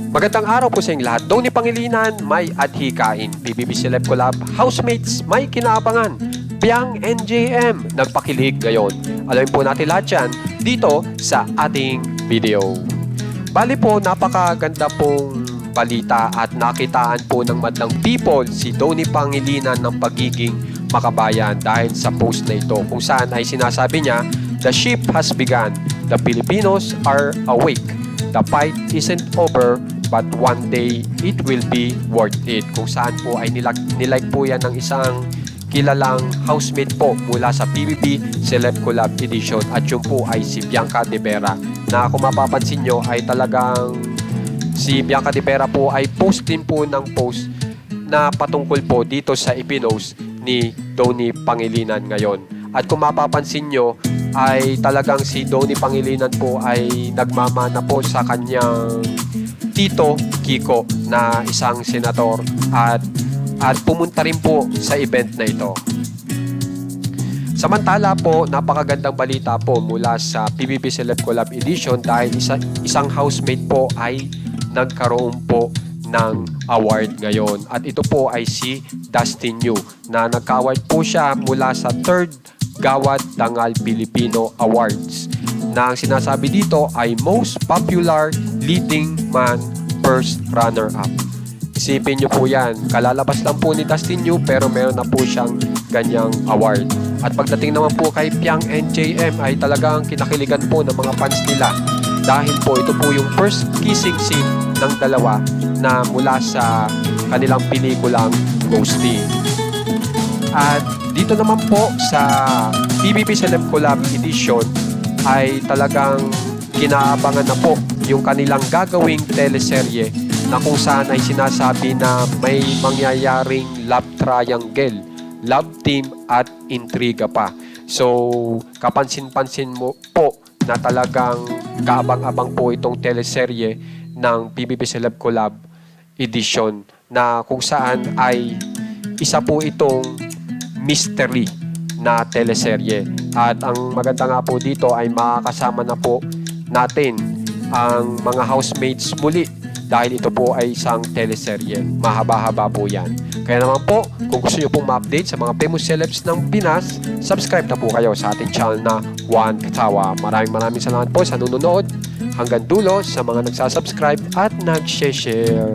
Magandang araw po sa inyong lahat. Donnie Pangilinan, may adhikain. PBB Celeb Collab, housemates, may kinaabangan. Piang NJM, nagpakilig ngayon. Alamin po natin lahat yan dito sa ating video. Bali po, napakaganda pong balita at nakitaan po ng madlang people si Donnie Pangilinan ng pagiging makabayan dahil sa post na ito kung saan ay sinasabi niya, "The ship has begun. The Filipinos are awake. The fight isn't over, but one day it will be worth it." Kung saan po ay nilike po yan ng isang kilalang housemate po mula sa PBB Celeb Collab Edition at yun po ay si Bianca De Vera, na kung mapapansin nyo ay talagang si Bianca De Vera po ay post din po ng post na patungkol po dito sa ipinost ni Donnie Pangilinan ngayon. At kung mapapansin nyo ay talagang si Donnie Pangilinan po ay nagmamana po sa kanyang tito Kiko na isang senador at pumunta rin po sa event na ito. Samantala po, napakagandang balita po mula sa PBB Celeb Collab Edition dahil isang housemate po ay nagkaroon po ng award ngayon. At ito po ay si Dustin Yu na nagka-award po siya mula sa 3rd Gawad Dangal Filipino Awards na ang sinasabi dito ay Most Popular Leading Man First Runner-Up. Isipin nyo po yan, kalalabas lang po ni Dustin Yu pero meron na po siyang ganyang award. At pagdating naman po kay Piang NJM ay talagang kinakiligan po ng mga fans nila dahil po ito po yung first kissing scene ng dalawa na mula sa kanilang pelikulang Ghosty. At dito naman po sa PBB Celeb Collab Edition ay talagang kinaabangan na po yung kanilang gagawing teleserye na kung saan ay sinasabi na may mangyayaring love triangle, love team at intriga pa. So, kapansin-pansin mo po na talagang kaabang-abang po itong teleserye ng PBB Celeb Collab Edition na kung saan ay isa po itong mystery na teleserye. At ang maganda nga po dito ay makakasama na po natin ang mga housemates muli dahil ito po ay isang teleserye. Mahaba-haba po yan. Kaya naman po, kung gusto nyo pong ma-update sa mga famous celebs ng Pinas, subscribe na po kayo sa ating channel na Juan Katawa. Maraming salamat po sa nanonood hanggang dulo sa mga nagsasubscribe at nag-share.